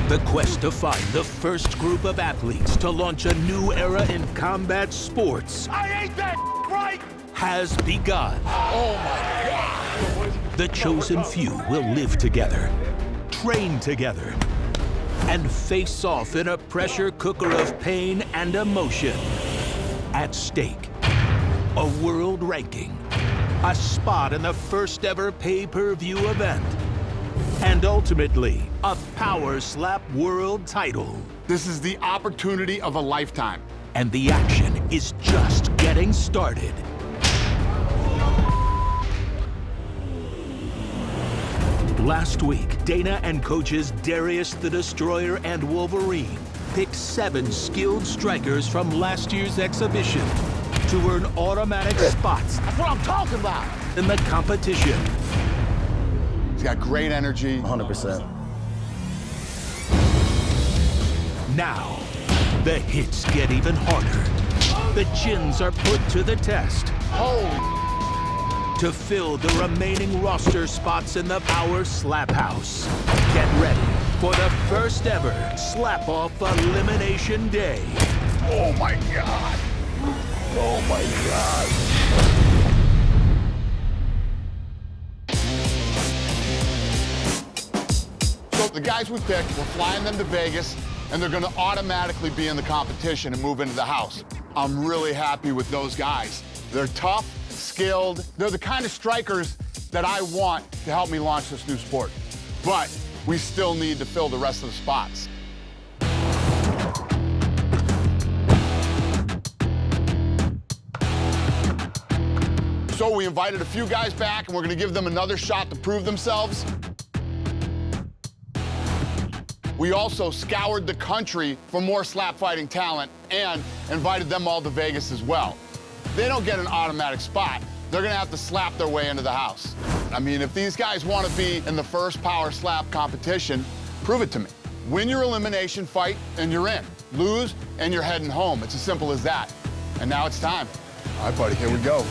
The quest to find the first group of athletes to launch a new era in combat sports I ain't that right! has begun. Oh my God! The chosen few will live together, train together, and face off in a pressure cooker of pain and emotion. At stake, a world ranking, a spot in the first ever pay-per-view event, and ultimately, a Power Slap World title. This is the opportunity of a lifetime. And the action is just getting started. Last week, Dana and coaches Darius the Destroyer and Wolverine picked 7 skilled strikers from last year's exhibition to earn automatic spots. That's what I'm talking about! In the competition. He's got great energy. 100%. Now, the hits get even harder. The chins are put to the test. Holy To fill the remaining roster spots in the Power Slap House. Get ready for the first ever Slap Off Elimination Day. Oh my God! Oh my God! So the guys we picked, we're flying them to Vegas, and they're gonna automatically be in the competition and move into the house. I'm really happy with those guys. They're tough, skilled. They're the kind of strikers that I want to help me launch this new sport. But we still need to fill the rest of the spots. So we invited a few guys back, and we're gonna give them another shot to prove themselves. We also scoured the country for more slap fighting talent and invited them all to Vegas as well. They don't get an automatic spot. They're gonna have to slap their way into the house. I mean, if these guys wanna be in the first Power Slap competition, prove it to me. Win your elimination fight and you're in. Lose and you're heading home. It's as simple as that. And now it's time. All right, buddy, here we go.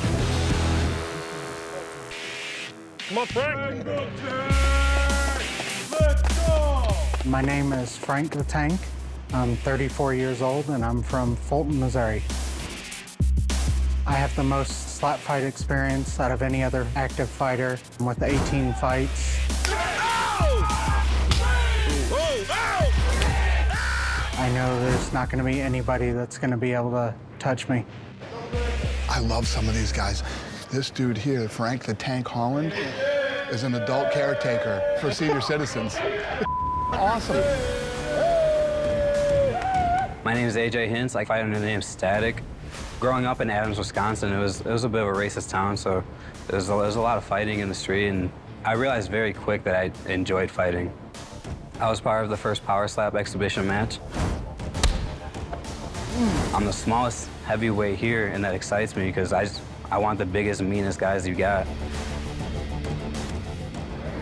Come on, Frank! My name is Frank the Tank. I'm 34 years old and I'm from Fulton, Missouri. I have the most slap fight experience out of any other active fighter with 18 fights. I know there's not going to be anybody that's going to be able to touch me. I love some of these guys. This dude here, Frank the Tank Holland, is an adult caretaker for senior citizens. Awesome. My name is AJ Hintz. I fight under the name Static. Growing up in Adams, Wisconsin, it was a bit of a racist town, so there's a lot of fighting in the street, and I realized very quick that I enjoyed fighting. I was part of the first Power Slap exhibition match. I'm the smallest heavyweight here, and that excites me because I want the biggest, meanest guys you got.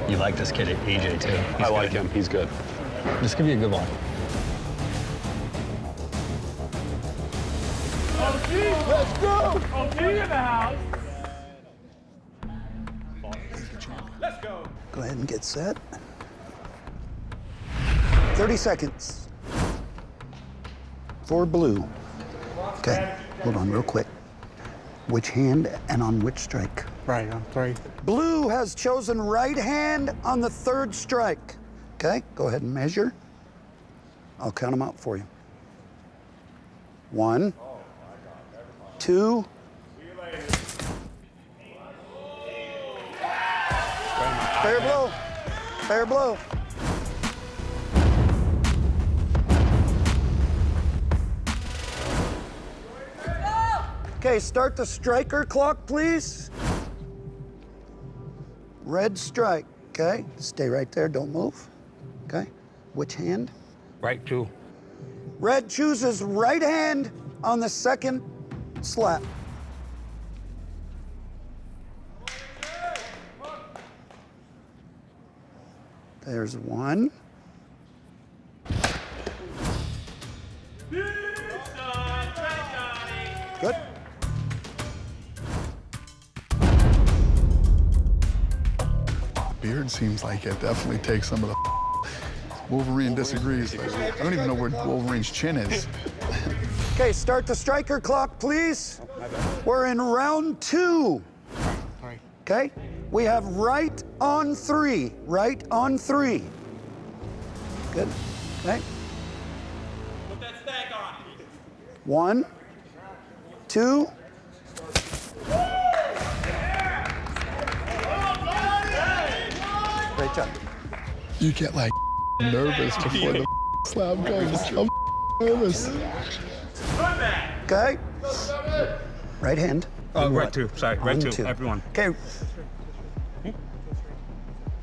You like this kid, AJ, too. I like him. He's good. This could be a good one. Let's go! OG in the house! Let's go! Go ahead and get set. 30 seconds. For blue. Okay, hold on real quick. Which hand and on which strike? Right, on 3. Blue has chosen right hand on the 3rd strike. Okay, go ahead and measure. I'll count them out for you. 1, 2. Fair blow. Fair blow. Okay, start the striker clock, please. Red strike, okay? Stay right there, don't move. Okay, which hand? Right, too. Red chooses right hand on the 2nd slap. There's 1. Good. Beard seems like it definitely takes some of the Wolverine disagrees. I don't even know where Wolverine's chin is. Okay, start the striker clock, please. We're in round 2. Okay? We have right on 3. Right on 3. Good. Okay. Put that stack on. 1, 2. Great job. You get like nervous before the slap goes. I'm nervous. Okay. Right hand. Right two. Sorry, right On two. Everyone. Okay.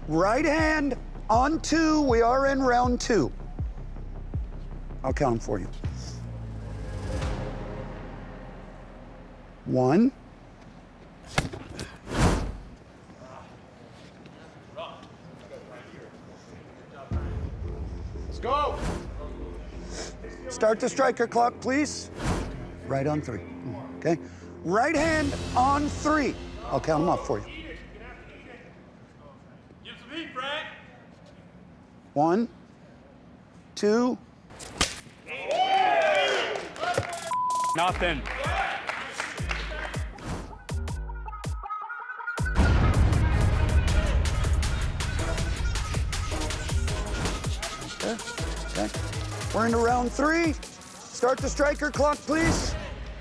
Right hand on 2. We are in round 2. I'll count them for you. 1. Let's go. Start the striker clock, please. Right on 3. Okay. Right hand on 3. I'll count them off for you. Give some heat, Frank. 1, 2. Nothing. Okay. We're into round 3. Start the striker clock, please.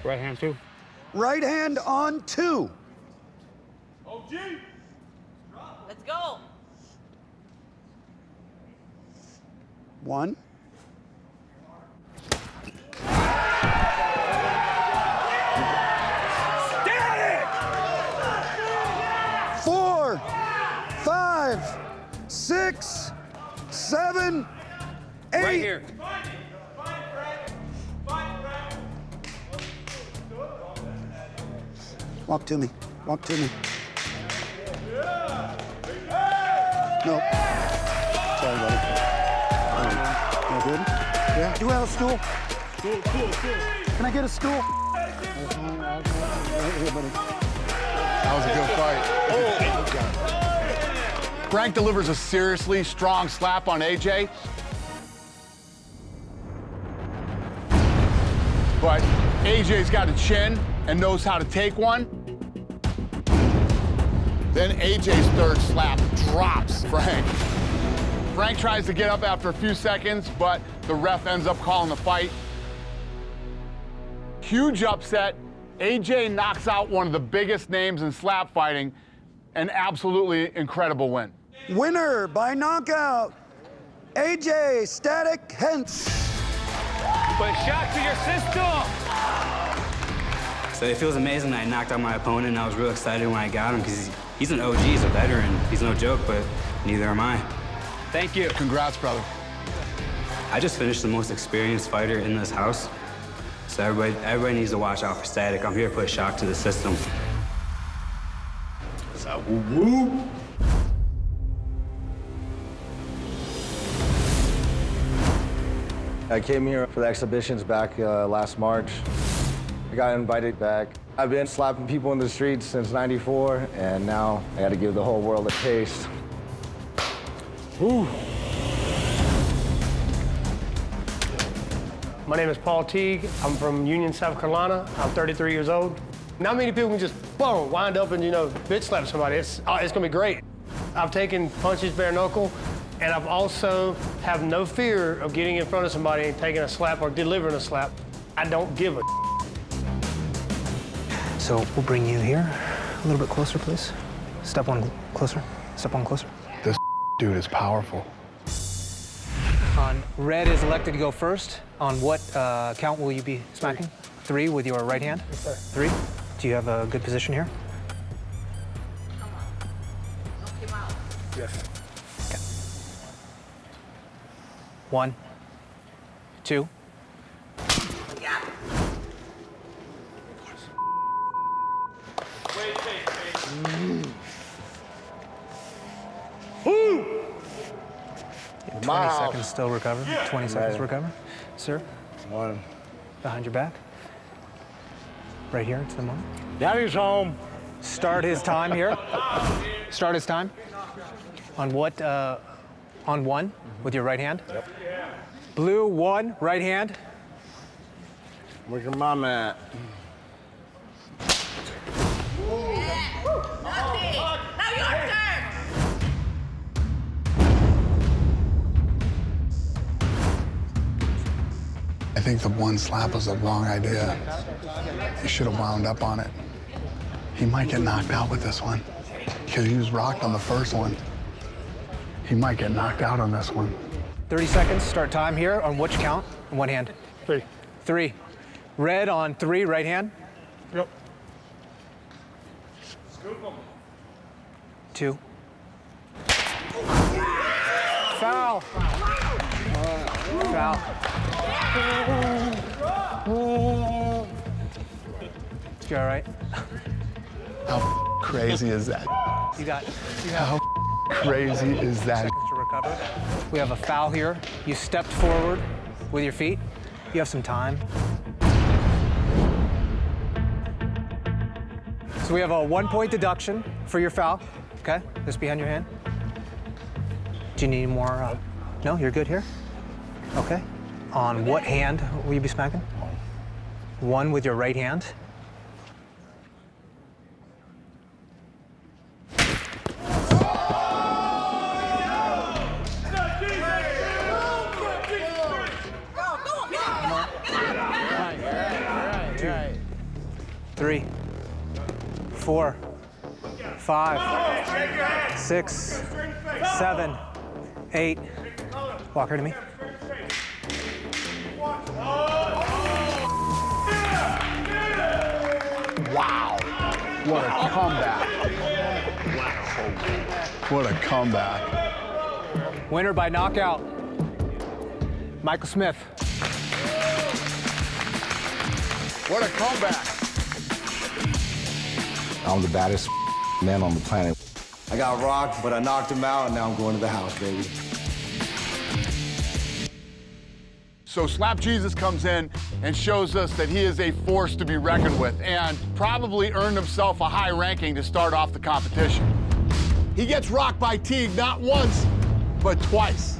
Right hand too. Right hand on 2. OG. Let's go. 1. Four, 5, 6, 7, 8. Right here. Walk to me. Walk to me. No. Sorry, buddy. You good? Yeah. Do you have a stool? Can I get a stool? Here, buddy. That was a good fight. Frank delivers a seriously strong slap on AJ. But AJ's got a chin and knows how to take one. Then AJ's third slap drops Frank. Frank tries to get up after a few seconds, but the ref ends up calling the fight. Huge upset. AJ knocks out one of the biggest names in slap fighting. An absolutely incredible win. Winner by knockout, AJ Static Hence. Put shock to your system. So it feels amazing that I knocked out my opponent, and I was real excited when I got him because he's an OG, he's a veteran. He's no joke, but neither am I. Thank you. Congrats, brother. I just finished the most experienced fighter in this house. So everybody needs to watch out for Static. I'm here to put shock to the system. Woo. I came here for the exhibitions back last March. I got invited back. I've been slapping people in the streets since '94, and now I got to give the whole world a taste. Woo. My name is Paul Teague. I'm from Union, South Carolina. I'm 33 years old. Not many people can just, boom, wind up and, bitch slap somebody. It's gonna be great. I've taken punches bare knuckle, and I've also have no fear of getting in front of somebody and taking a slap or delivering a slap. I don't give a. So we'll bring you here. A little bit closer, please. Step one closer. Step one closer. This dude is powerful. On red is elected to go first. On what count will you be smacking? 3 with your right hand? Yes, sir. 3. Do you have a good position here? Yes. Okay. 1, 2. Woo! 20 seconds still recover. 20 seconds recover. Sir, 1. behind your back. Right here to the moment. Daddy's home. Start his time here. Start his time. On what on 1 with your right hand. Yep. Blue, 1, right hand. Where's your mom at? Now your turn. I think the one slap was the wrong idea. He should have wound up on it. He might get knocked out with this one because he was rocked on the first one. He might get knocked out on this one. 30 seconds, start time here. On which count? On one hand. 3. 3. Red on 3, right hand. Yep. 2. Foul. Foul. You all right? How crazy is that? You got How crazy is that? seconds to recover. We have a foul here. You stepped forward with your feet. You have some time. So we have a 1-point deduction for your foul. Okay, this behind your hand. Do you need more? No, you're good here. Okay. On what hand will you be smacking? 1 with your right hand. Right. 3, 4, 5, 6, 7, 8. Walk her to me. Wow. What a comeback. What a comeback. Winner by knockout, Michael Smith. What a comeback. I'm the baddest man on the planet. I got rocked, but I knocked him out, and now I'm going to the house, baby. So Slap Jesus comes in and shows us that he is a force to be reckoned with and probably earned himself a high ranking to start off the competition. He gets rocked by Teague not once, but twice.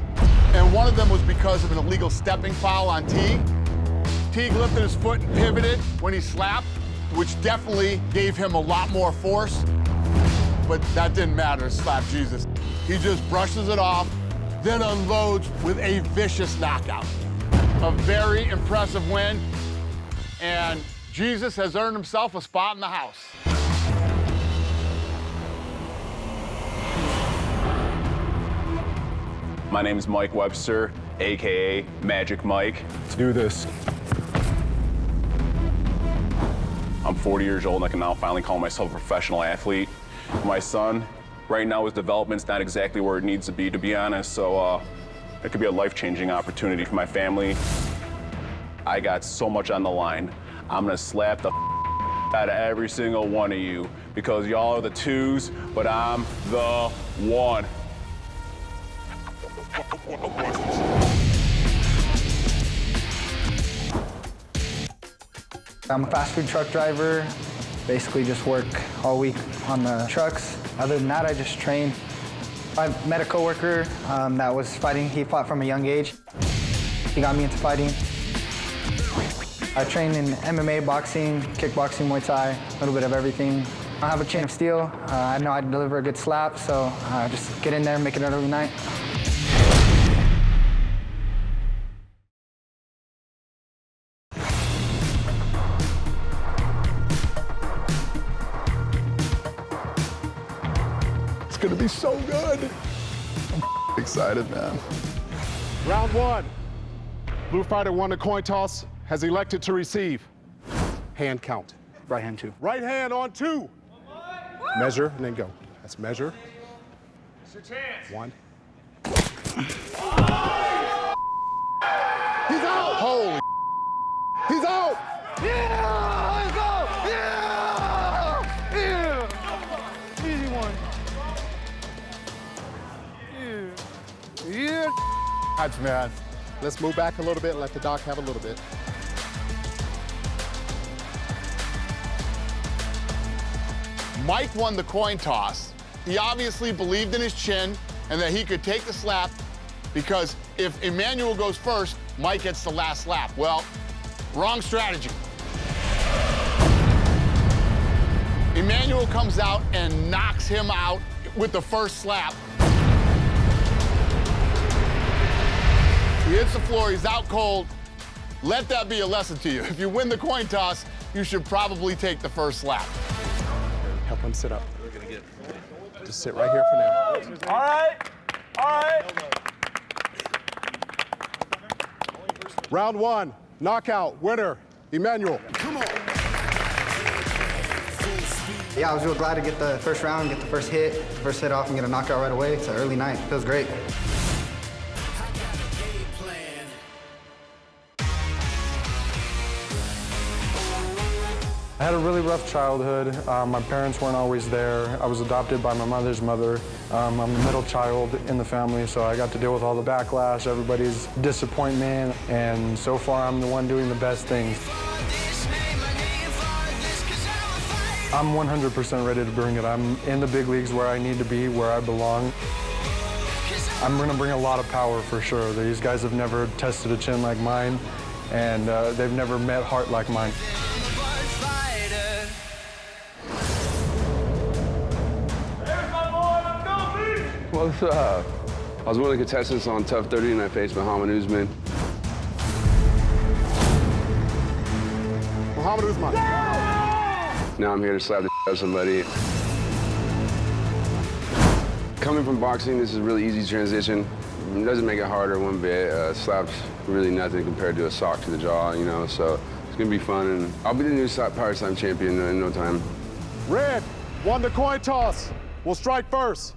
And one of them was because of an illegal stepping foul on Teague. Teague lifted his foot and pivoted when he slapped, which definitely gave him a lot more force. But that didn't matter to Slap Jesus. He just brushes it off, then unloads with a vicious knockout. A very impressive win, and Jesus has earned himself a spot in the house. My name is Mike Webster, AKA Magic Mike. Let's do this. I'm 40 years old and I can now finally call myself a professional athlete. My son, right now his development's not exactly where it needs to be honest, so it could be a life-changing opportunity for my family. I got so much on the line. I'm gonna slap the out of every single one of you because y'all are the 2s, but I'm the 1. I'm a fast food truck driver. Basically just work all week on the trucks. Other than that, I just train. I met a coworker that was fighting. He fought from a young age. He got me into fighting. I train in MMA, boxing, kickboxing, Muay Thai, a little bit of everything. I have a chain of steel. I know I deliver a good slap, so just get in there and make it every night. It's gonna be so good. I'm excited, man. Round 1. Blue fighter won the coin toss, has elected to receive. Hand count. Right hand 2. Right hand on 2. Measure and then go. That's measure. It's your chance. 1. He's out! Holy. He's out! Yeah! Let's go! Yeah! Yeah! Easy one. Yeah. Yeah. Odds, man. Let's move back a little bit and let the doc have a little bit. Mike won the coin toss. He obviously believed in his chin and that he could take the slap because if Emmanuel goes first, Mike gets the last slap. Well, wrong strategy. Emmanuel comes out and knocks him out with the first slap. He hits the floor, he's out cold. Let that be a lesson to you. If you win the coin toss, you should probably take the first slap. Help him sit up. Just sit right here for now. All right. All right. Round one, knockout, winner, Emmanuel. Come on. Yeah, I was real glad to get the first round, get the first hit off and get a knockout right away. It's an early night, feels great. I had a really rough childhood. My parents weren't always there. I was adopted by my mother's mother. I'm the middle child in the family, so I got to deal with all the backlash, everybody's disappointment, and so far I'm the one doing the best things. I'm 100% ready to bring it. I'm in the big leagues where I need to be, where I belong. I'm gonna bring a lot of power for sure. These guys have never tested a chin like mine, and they've never met heart like mine. What's up? I was one of the contestants on Tough 30 and I faced Muhammad Usman. Muhammad Usman. Now I'm here to slap the out of somebody. Coming from boxing, this is a really easy transition. It doesn't make it harder one bit. Slap's really nothing compared to a sock to the jaw, you know, so it's gonna be fun, and I'll be the new Power Slam champion in no time. Red won the coin toss. We'll strike first.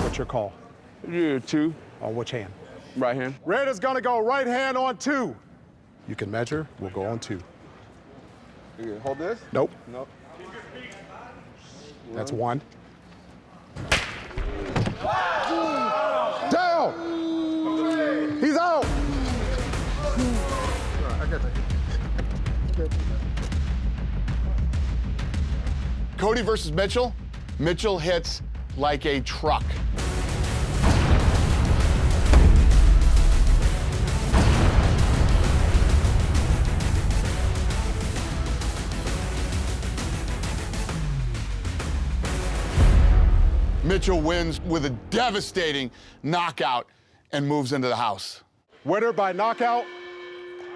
What's your call? Yeah, 2. On which hand? Right hand. Red is gonna go right hand on 2. You can measure, we'll go on 2. You hold this? Nope. Nope. That's 1. Down! He's out! Cody versus Mitchell. Mitchell hits like a truck. Mitchell wins with a devastating knockout and moves into the house. Winner by knockout,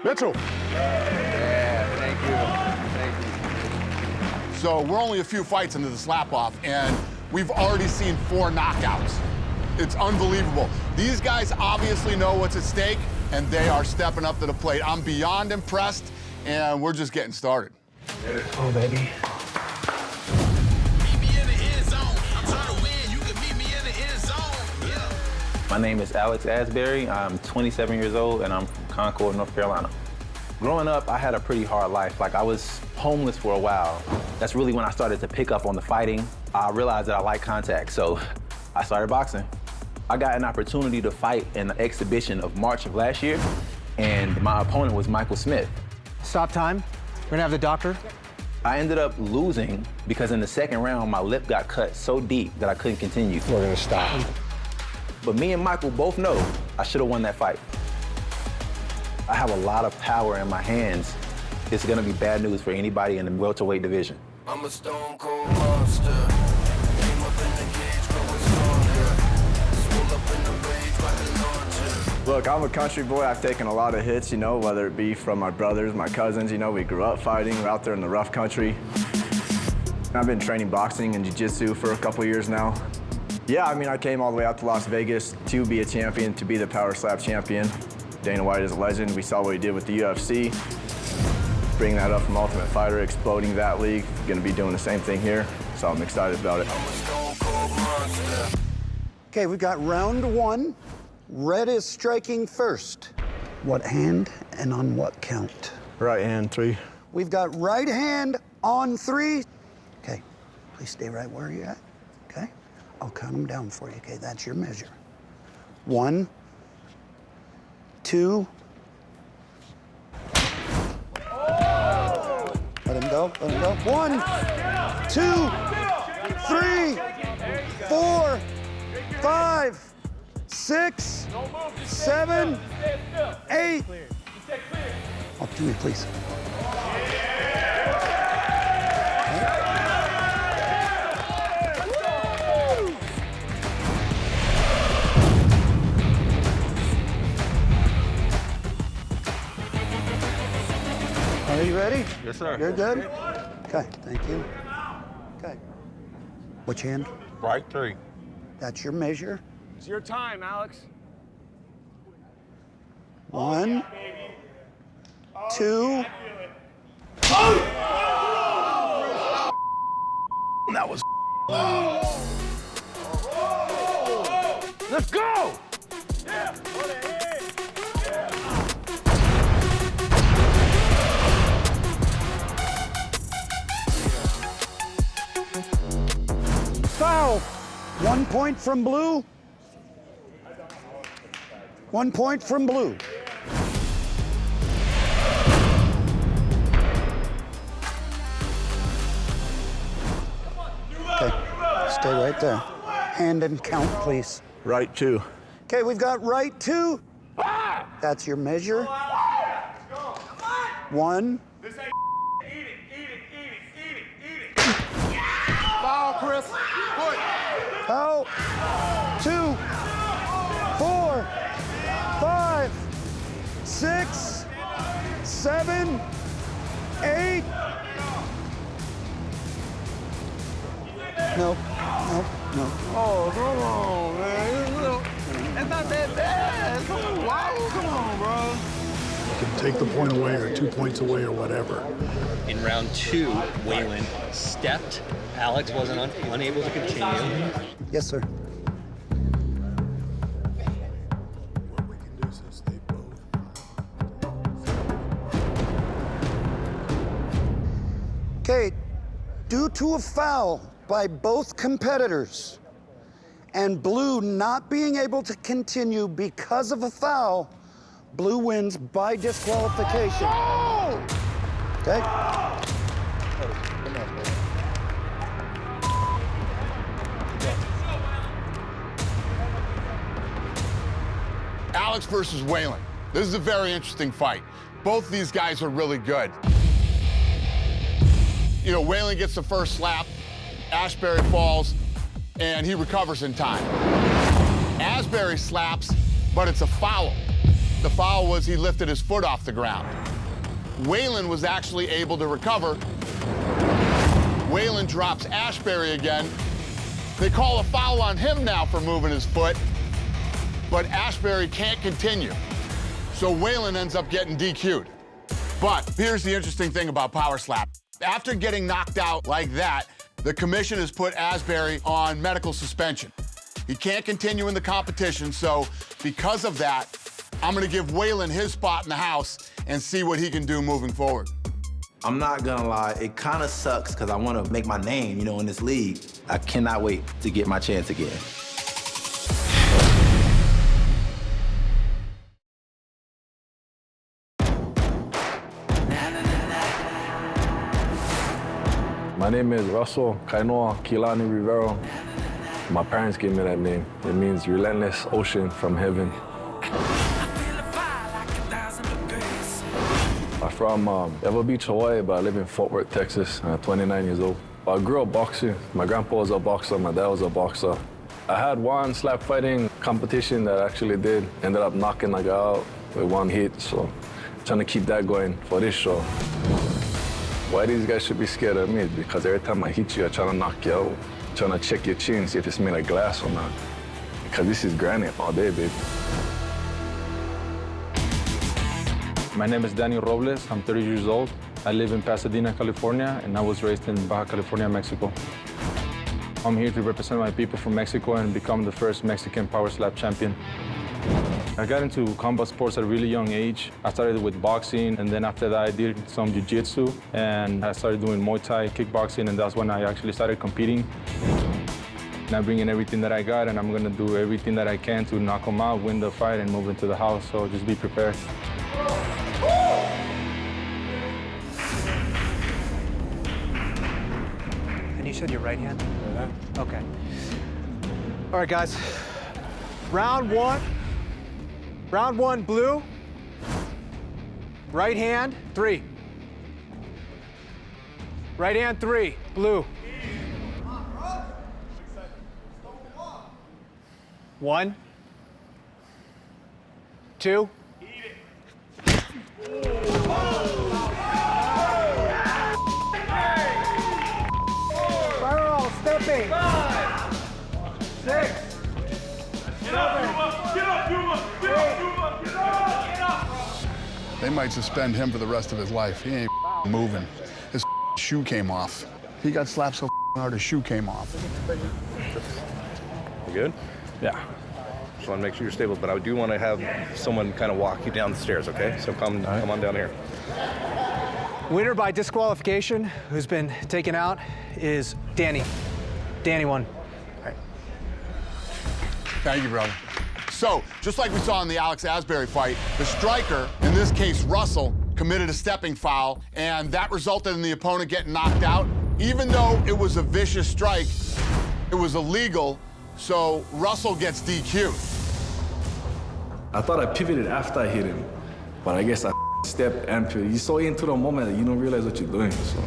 Mitchell. Yeah, thank you. So we're only a few fights into the slap-off, and we've already seen 4 knockouts. It's unbelievable. These guys obviously know what's at stake, and they are stepping up to the plate. I'm beyond impressed, and we're just getting started. Oh, baby. My name is Alex Asbury. I'm 27 years old, and I'm from Concord, North Carolina. Growing up, I had a pretty hard life. Like, I was homeless for a while. That's really when I started to pick up on the fighting. I realized that I like contact, so I started boxing. I got an opportunity to fight in the exhibition of March of last year, and my opponent was Michael Smith. Stop time. We're gonna have the doctor. I ended up losing because in the second round, my lip got cut so deep that I couldn't continue. We're gonna stop. But me and Michael both know I should have won that fight. I have a lot of power in my hands. It's gonna be bad news for anybody in the welterweight division. I'm a stone cold monster. Came up in the cage, growing stronger. Swole up in the rage like a launcher. Look, I'm a country boy. I've taken a lot of hits, you know, whether it be from my brothers, my cousins. You know, we grew up fighting. We're out there in the rough country. I've been training boxing and jiu-jitsu for a couple years now. Yeah, I mean, I came all the way out to Las Vegas to be a champion, to be the Power Slap champion. Dana White is a legend. We saw what he did with the UFC. Bringing that up from Ultimate Fighter, exploding that league. Gonna be doing the same thing here, so I'm excited about it. Okay, we've got round 1. Red is striking first. What hand and on what count? Right hand, 3. We've got right hand on 3. Okay, please stay right where you're at, okay? I'll count them down for you, okay? That's your measure. 1, 2. Let him go, let him go. 1, 2, 3, 4, 5, 6, 7, 8. Up to me, please. Are you ready? Yes, sir. You're good? Okay, thank you. Okay. Which hand? Right 3. That's your measure. It's your time, Alex. 1, 2. That was. Let's go! Foul. 1 point from blue. 1 point from blue. Okay, stay right there. Hand and count, please. Right 2. Okay, we've got right 2. That's your measure. 1. Foul, Chris. Foot. Out. 2, 4, 5, 6, 7, 8. No. Oh, come on, man. It's not that bad. Wow, come on, bro. You can take the point away or 2 points away or whatever. In round 2, Waylon stepped. Alex wasn't unable to continue. Yes, sir. Okay, due to a foul by both competitors and blue not being able to continue because of a foul, blue wins by disqualification. Okay? Alex versus Waylon. This is a very interesting fight. Both these guys are really good. You know, Waylon gets the first slap, Ashbury falls, and he recovers in time. Asbury slaps, but it's a foul. The foul was he lifted his foot off the ground. Waylon was actually able to recover. Waylon drops Ashbury again. They call a foul on him now for moving his foot, but Ashbury can't continue. So Waylon ends up getting DQ'd. But here's the interesting thing about power slap. After getting knocked out like that, the commission has put Asbury on medical suspension. He can't continue in the competition, so because of that, I'm gonna give Waylon his spot in the house and see what he can do moving forward. I'm not gonna lie, it kind of sucks because I want to make my name, you know, in this league. I cannot wait to get my chance again. My name is Russell Kainoa Kilani Rivero. My parents gave me that name. It means relentless ocean from heaven. I'm from Ever Beach, Hawaii, but I live in Fort Worth, Texas. I'm 29 years old. I grew up boxing. My grandpa was a boxer, my dad was a boxer. I had one slap fighting competition that I actually did. Ended up knocking a guy out with one hit, so I'm trying to keep that going for this show. Why these guys should be scared of me is because every time I hit you, I try to knock you out. I'm trying to check your chin, see if it's made of glass or not. Because this is granite all day, baby. My name is Daniel Robles. I'm 30 years old. I live in Pasadena, California, and I was raised in Baja California, Mexico. I'm here to represent my people from Mexico and become the first Mexican power slap champion. I got into combat sports at a really young age. I started with boxing, and then after that I did some jiu-jitsu, and I started doing Muay Thai, kickboxing, and that's when I actually started competing. And I bring in everything that I got, and I'm gonna do everything that I can to knock them out, win the fight, and move into the house, so just be prepared. And you said your right hand? Okay. All right, guys. Round one. Round one, blue. Right hand, 3. Right hand, 3, blue. 1, 2. Barrel stepping. 5, 6, 7. They might suspend him for the rest of his life. He ain't moving. His shoe came off. He got slapped so hard his shoe came off. You good? Yeah. Just want to make sure you're stable, but I do want to have someone kind of walk you down the stairs, okay? So come on down here. Winner by disqualification, who's been taken out, is Danny. Danny won. Thank you, brother. So, just like we saw in the Alex Asbury fight, the striker, in this case Russell, committed a stepping foul, and that resulted in the opponent getting knocked out. Even though it was a vicious strike, it was illegal, so Russell gets DQ'd. I thought I pivoted after I hit him, but I guess I stepped and pivoted. You're so into the moment that you don't realize what you're doing, so.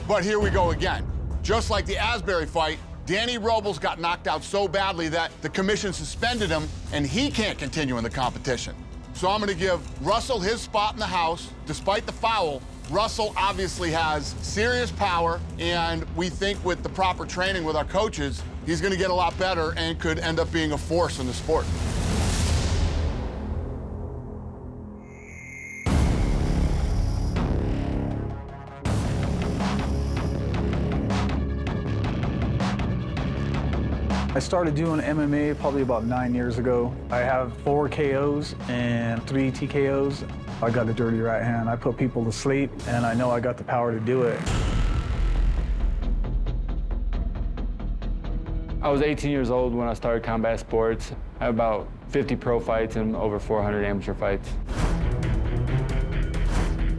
But here we go again. Just like the Asbury fight, Danny Robles got knocked out so badly that the commission suspended him, and he can't continue in the competition. So I'm gonna give Russell his spot in the house. Despite the foul, Russell obviously has serious power, and we think with the proper training with our coaches, he's gonna get a lot better and could end up being a force in the sport. I started doing MMA probably about 9 years ago. I have 4 KOs and 3 TKOs. I got a dirty right hand. I put people to sleep, and I know I got the power to do it. I was 18 years old when I started combat sports. I have about 50 pro fights and over 400 amateur fights.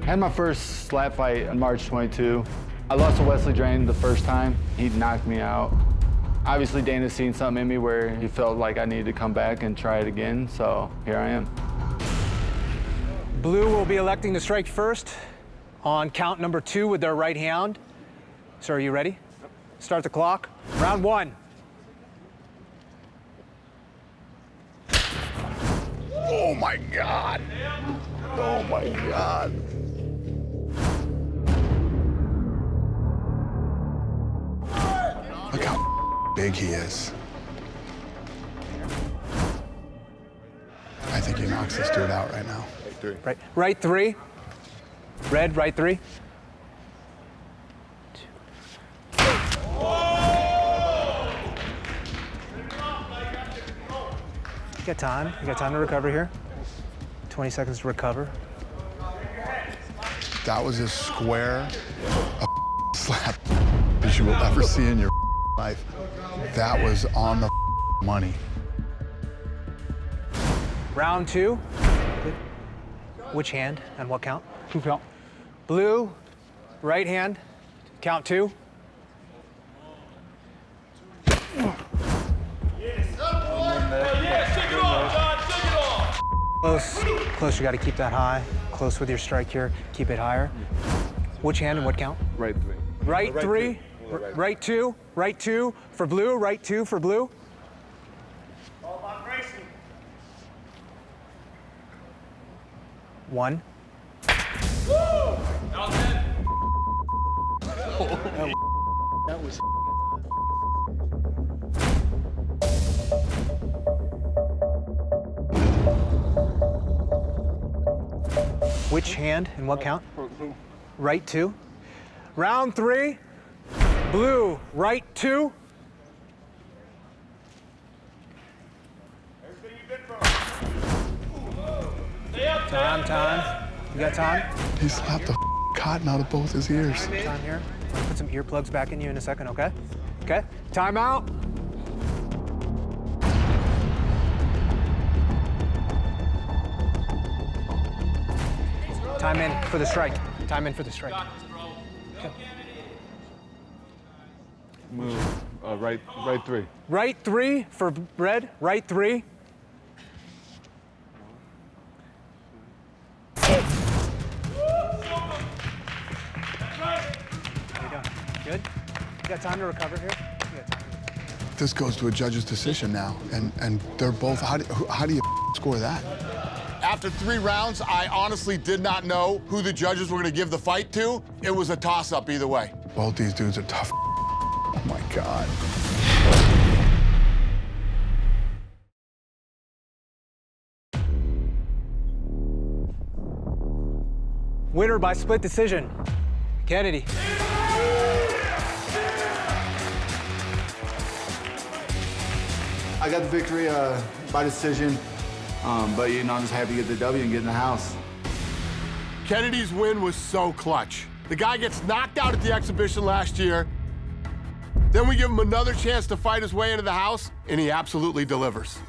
I had my first slap fight on March 22. I lost to Wesley Drain the first time. He knocked me out. Obviously, Dana's seen something in me where he felt like I needed to come back and try it again, so here I am. Blue will be electing to strike first on count number 2 with their right hand. So are you ready? Start the clock. Round 1. Oh my God. Oh my God. Look how big he is. I think he knocks this dude out right now. Right 3. Red, right 3. You got time. You got time to recover here. 20 seconds to recover. That was as square a slap as you will ever see in your life. That was on the money. Round 2. Good. Which hand and what count? 2 count. Blue, right hand, count 2. Close, you gotta keep that high. Close with your strike here, keep it higher. Which hand and what count? Right 3. Right 3, right 2, right 2 for blue, right 2 for blue. One. That was. Which hand and what count? Right 2. Round 3. Blue, right 2. Time. You got time? He slapped the cotton out of both his ears. Time here. I'm gonna put some earplugs back in you in a second, okay? Okay, time out. Time in for the strike. Time in for the strike. Okay. Move. Right 3. Right 3 for red, right 3. Good. You got time to recover here? You got time. This goes to a judge's decision now, and they're both. How do you score that? After 3 rounds, I honestly did not know who the judges were going to give the fight to. It was a toss-up either way. Both these dudes are tough. Oh my God. Winner by split decision, Kennedy. I got the victory by decision, but I'm just happy to get the W and get in the house. Kennedy's win was so clutch. The guy gets knocked out at the exhibition last year. Then we give him another chance to fight his way into the house, and he absolutely delivers.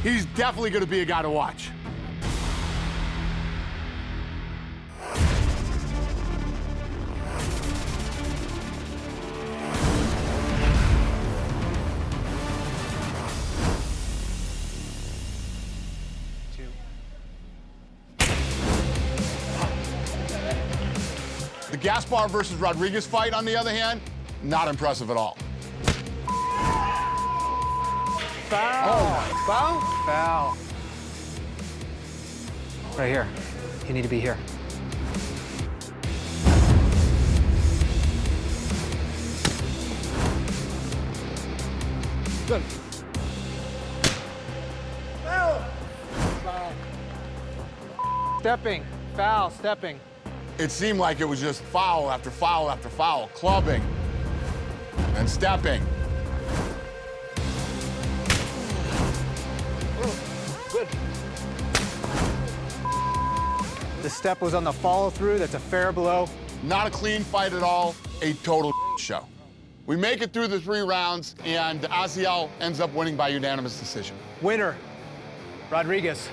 He's definitely going to be a guy to watch. The Gaspar versus Rodriguez fight, on the other hand, not impressive at all. Foul. Oh, foul? Foul. Right here. You need to be here. Good. Foul. Foul. Stepping. Foul. Stepping. It seemed like it was just foul after foul after foul, clubbing and stepping. Good. The step was on the follow-through. That's a fair blow. Not a clean fight at all, a total show. We make it through the 3 rounds, and Aziel ends up winning by unanimous decision. Winner, Rodriguez.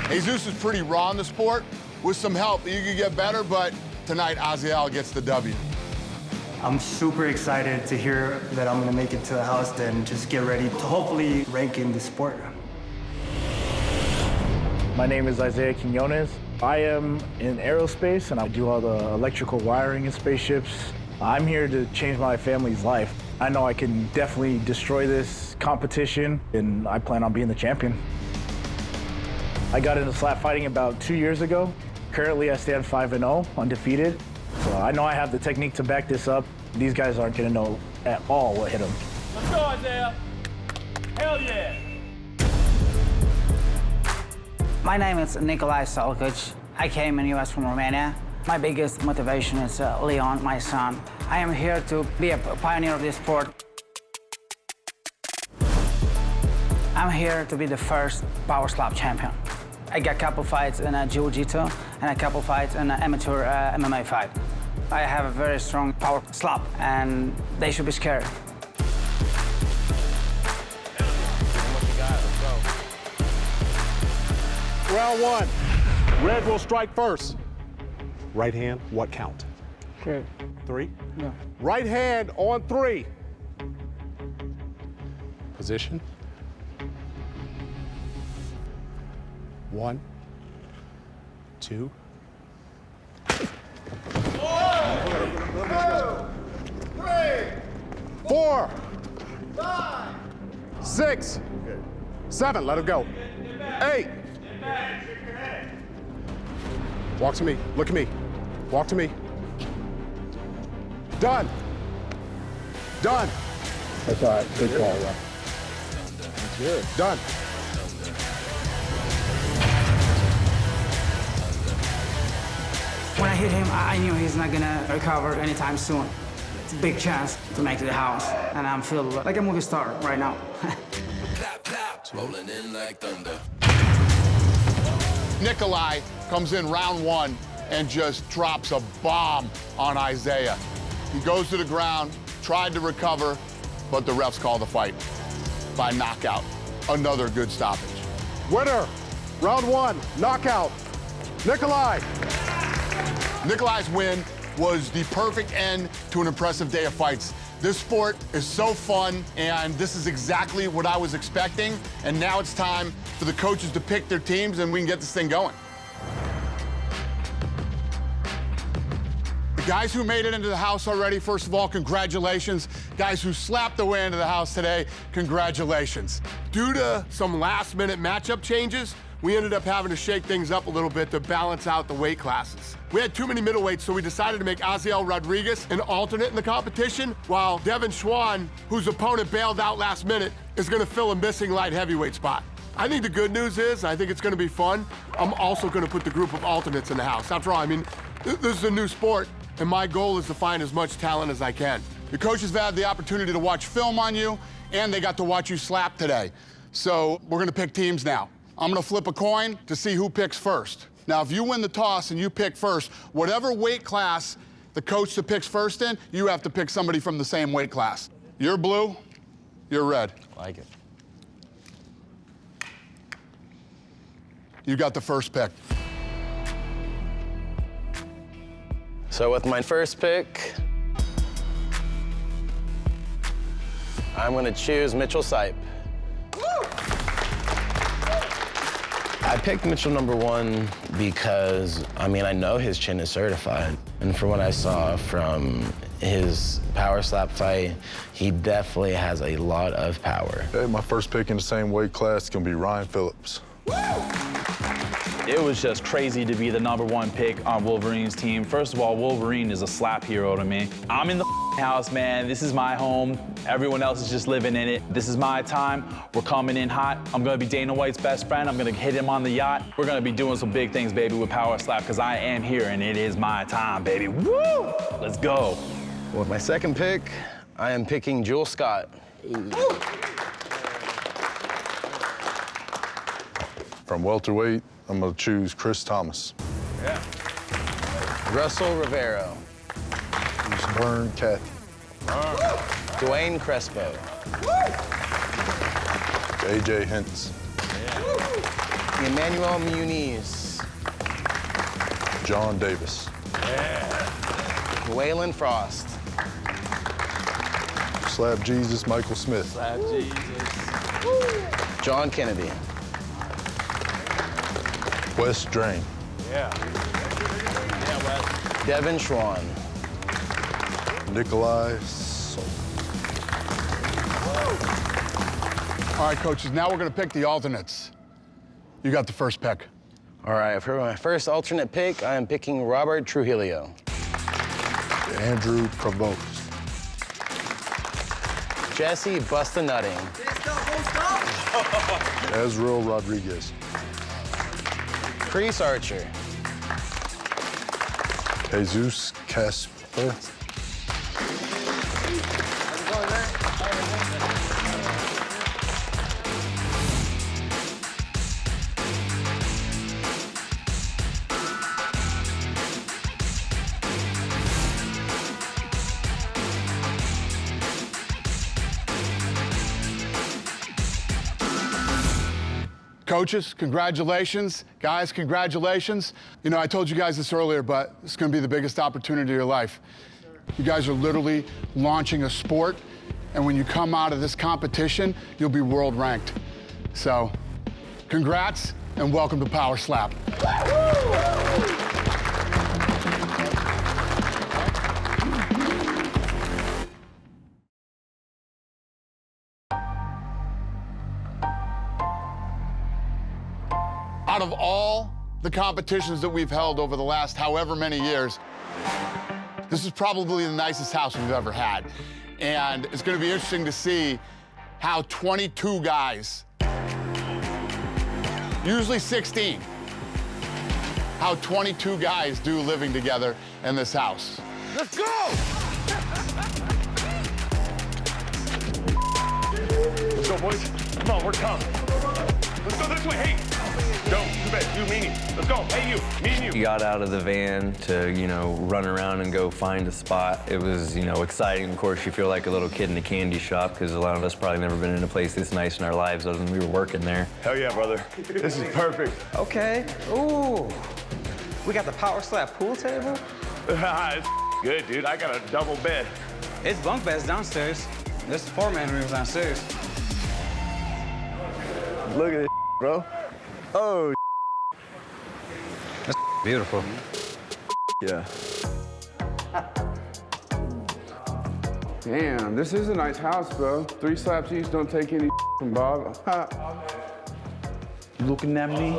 Jesus is pretty raw in the sport. With some help, you could get better, but tonight, Aziel gets the W. I'm super excited to hear that I'm going to make it to the house and just get ready to hopefully rank in the sport. My name is Isaiah Quinones. I am in aerospace and I do all the electrical wiring in spaceships. I'm here to change my family's life. I know I can definitely destroy this competition and I plan on being the champion. I got into slap fighting about 2 years ago. Currently, I stand 5-0, undefeated. So I know I have the technique to back this up. These guys aren't gonna know at all what hit them. Let's go, Isaiah. Hell yeah. My name is Nikolai Solkic. I came in U.S. from Romania. My biggest motivation is Leon, my son. I am here to be a pioneer of this sport. I'm here to be the first power slap champion. I got a couple fights in Jiu-Jitsu and a couple fights in an amateur MMA fight. I have a very strong power slap, and they should be scared. Round 1. Red will strike first. Right hand, what count? Okay. 3? Yeah. Right hand on 3. Position. 1, 2. 4, 6, 7, let him go. 8. Walk to me, look at me. Walk to me. Done. Done. That's all right, good call, Rob. That's good. Done. When I hit him, I knew he's not gonna recover anytime soon. It's a big chance to make it to the house, and I'm feeling like a movie star right now. Rolling in like thunder. Nikolai comes in round 1 and just drops a bomb on Isaiah. He goes to the ground, tried to recover, but the refs call the fight by knockout. Another good stoppage. Winner, round 1, knockout, Nikolai. Nikolai's win was the perfect end to an impressive day of fights. This sport is so fun, and this is exactly what I was expecting. And now it's time for the coaches to pick their teams, and we can get this thing going. Guys who made it into the house already, first of all, congratulations. Guys who slapped their way into the house today, congratulations. Due to some last-minute matchup changes, we ended up having to shake things up a little bit to balance out the weight classes. We had too many middleweights, so we decided to make Aziel Rodriguez an alternate in the competition, while Devin Schwann, whose opponent bailed out last minute, is gonna fill a missing light heavyweight spot. I think the good news is, I think it's gonna be fun, I'm also gonna put the group of alternates in the house. After all, I mean, this is a new sport, and my goal is to find as much talent as I can. The coaches have had the opportunity to watch film on you, and they got to watch you slap today. So we're gonna pick teams now. I'm gonna flip a coin to see who picks first. Now, if you win the toss and you pick first, whatever weight class the coach that picks first in, you have to pick somebody from the same weight class. You're blue, you're red. Like it. You got the first pick. So with my first pick, I'm gonna choose Mitchell Sipe. I picked Mitchell #1 because, I mean, I know his chin is certified. And from what I saw from his power slap fight, he definitely has a lot of power. Hey, my first pick in the same weight class is gonna be Ryan Phillips. It was just crazy to be the #1 pick on Wolverine's team. First of all, Wolverine is a slap hero to me. I'm in the house, man. This is my home. Everyone else is just living in it. This is my time. We're coming in hot. I'm gonna be Dana White's best friend. I'm gonna hit him on the yacht. We're gonna be doing some big things, baby, with Power Slap, because I am here and it is my time, baby. Woo! Let's go. With my second pick, I am picking Jewel Scott. From welterweight, I'm gonna choose Chris Thomas. Yeah. Russell Rivero. Vern Cat. Dwayne Crespo. AJ Hintz. Emmanuel Muniz. John Davis. Waylon Frost. Slap Jesus, Michael Smith. Slap Jesus. John Kennedy. Wes Drain. Yeah. Devin Schwann. Nikolai. All right, coaches, now we're gonna pick the alternates. You got the first pick. All right, for my first alternate pick, I am picking Robert Trujillo. Andrew Provost. Jesse Busta Nutting. Ezreal Rodriguez. Chris Archer. Jesus Casper. Coaches, congratulations. Guys, congratulations. You know, I told you guys this earlier, but it's gonna be the biggest opportunity of your life. You guys are literally launching a sport, and when you come out of this competition, you'll be world ranked. So, congrats, and welcome to Power Slap. Out of all the competitions that we've held over the last however many years, this is probably the nicest house we've ever had. And it's gonna be interesting to see how 22 guys, usually 16, how 22 guys do living together in this house. Let's go! Let's go, boys. Come on, we're tough. Let's go this way. Hey, go, too bad. You, me, let's go. Hey, you, me and you. We got out of the van to, run around and go find a spot. It was, exciting. Of course, you feel like a little kid in a candy shop because a lot of us probably never been in a place this nice in our lives other than we were working there. Hell yeah, brother. This is perfect. Okay. Ooh. We got the Power Slap pool table? It's good, dude. I got a double bed. It's bunk beds downstairs. There's the 4-man rooms downstairs. Look at this, bro. Oh, that's beautiful. Yeah. Damn, this is a nice house, bro. 3 slaps each, don't take any from Bob. Looking at me?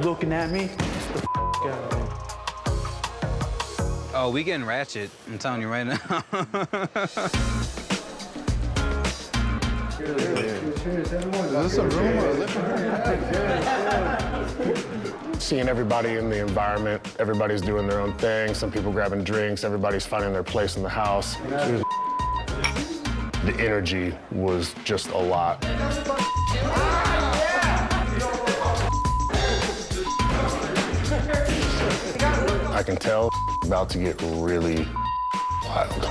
Looking at me? Oh, we getting ratchet. I'm telling you right now. Is this a room or a living room? Seeing everybody in the environment, everybody's doing their own thing, some people grabbing drinks, everybody's finding their place in the house. The energy was just a lot. I can tell about to get really wild.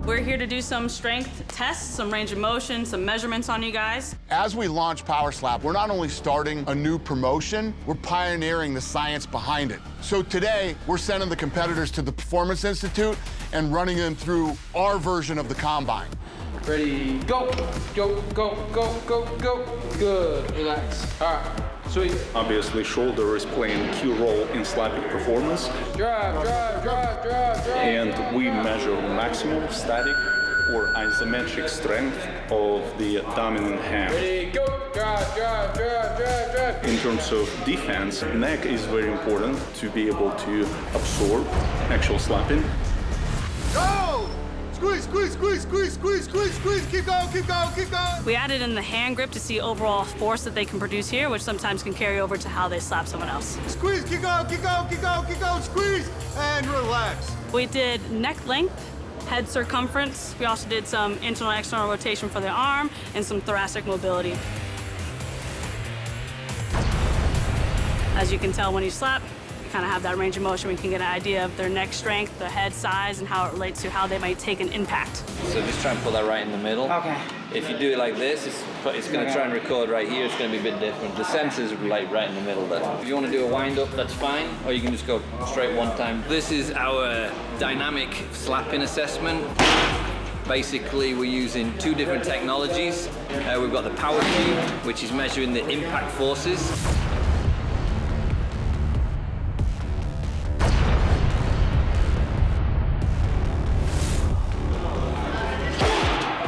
We're here to do some strength tests, some range of motion, some measurements on you guys. As we launch Power Slap, we're not only starting a new promotion, we're pioneering the science behind it. So today, we're sending the competitors to the Performance Institute and running them through our version of the combine. Ready, go, go, go, go, go, go. Good, relax. All right, sweet. Obviously, shoulder is playing a key role in slapping performance. Drive, drive, drive, drive, drive. And we measure maximum static or isometric strength of the dominant hand. Ready, go, drive, drive, drive, drive, drive. In terms of defense, neck is very important to be able to absorb actual slapping. Go! Squeeze, squeeze, squeeze, squeeze, squeeze, squeeze, squeeze. Keep going, keep going, keep going. We added in the hand grip to see overall force that they can produce here, which sometimes can carry over to how they slap someone else. Squeeze, keep going, keep going, keep going, keep going. Squeeze and relax. We did neck length, head circumference. We also did some internal and external rotation for the arm and some thoracic mobility. As you can tell when you slap, you kind of have that range of motion. We can get an idea of their neck strength, the head size, and how it relates to how they might take an impact. So just try and put that right in the middle. Okay. If you do it like this, it's going to try and record right here. It's going to be a bit different. The sensor's like right in the middle there. If you want to do a wind-up, that's fine, or you can just go straight one time. This is our dynamic slapping assessment. Basically, we're using 2 different technologies. We've got the power cube, which is measuring the impact forces.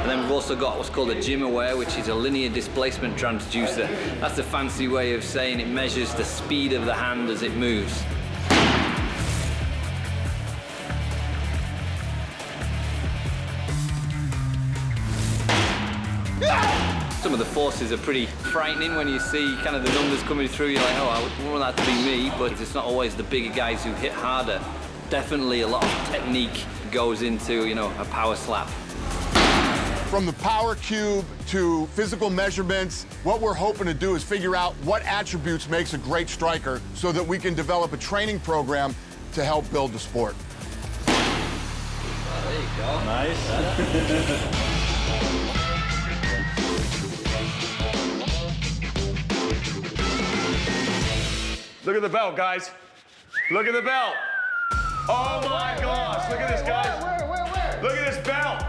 We've also got what's called a gym aware, which is a linear displacement transducer. That's a fancy way of saying it measures the speed of the hand as it moves. Some of the forces are pretty frightening when you see kind of the numbers coming through. You're like, oh, I wouldn't want that to be me, but it's not always the bigger guys who hit harder. Definitely a lot of technique goes into, you know, a power slap. From the power cube to physical measurements, what we're hoping to do is figure out what attributes makes a great striker so that we can develop a training program to help build the sport. There you go. Nice. Look at the belt, guys. Look at the belt. Oh my gosh, look at this, guys. Where? Look at this belt.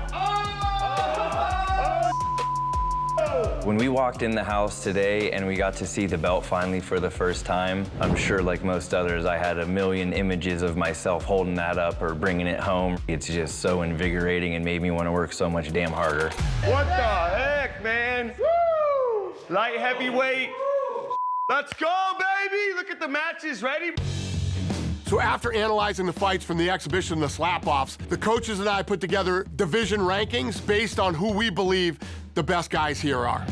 When we walked in the house today and we got to see the belt finally for the first time, I'm sure like most others, I had a million images of myself holding that up or bringing it home. It's just so invigorating and made me want to work so much damn harder. What the heck, man? Woo! Light heavyweight. Let's go, baby! Look at the matches, ready? So after analyzing the fights from the exhibition and the slap-offs, the coaches and I put together division rankings based on who we believe the best guys here are.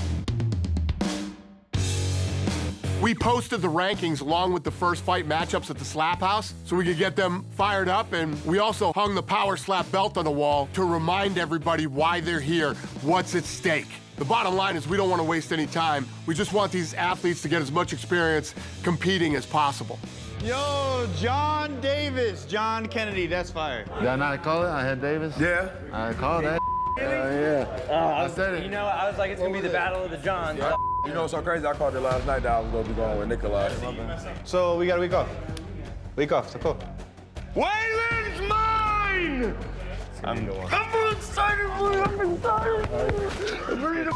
We posted the rankings along with the first fight matchups at the Slap House so we could get them fired up, and we also hung the Power Slap belt on the wall to remind everybody why they're here, what's at stake. The bottom line is we don't want to waste any time. We just want these athletes to get as much experience competing as possible. Yo, John Davis, John Kennedy, that's fire. Did I not call it? I had Davis? Yeah. I called that. Yeah. I said it. You know, I was like, it's going to be the battle of the Johns. Yeah. You know what's so crazy? I called it last night that I was going to be going with Nikolai. So we got a week off. Week off, so cool. Waylon's mine! I'm excited, boy. I'm excited. I'm ready to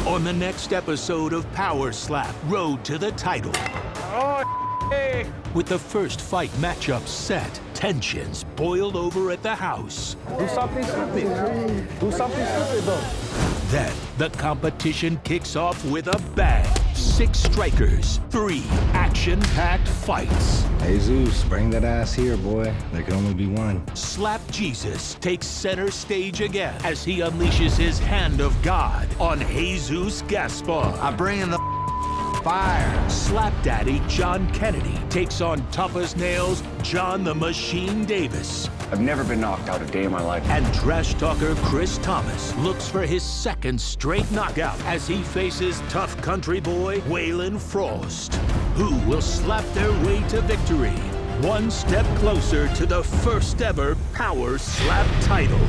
On the next episode of Power Slap, Road to the Title. Oh, hey. With the first fight matchup set, tensions boiled over at the house. Do something stupid. Do something stupid, though. Then the competition kicks off with a bang. 6 strikers, 3 action-packed fights. Jesus, bring that ass here, boy. There can only be one. Slap Jesus takes center stage again as he unleashes his hand of God on Jesus Gaspar. I'm bringing the fire. Slap Daddy John Kennedy takes on tough as nails John the Machine Davis. I've never been knocked out a day in my life. And trash talker Chris Thomas looks for his second straight knockout as he faces tough country boy Waylon Frost. Who will slap their way to victory? One step closer to the first ever Power Slap title.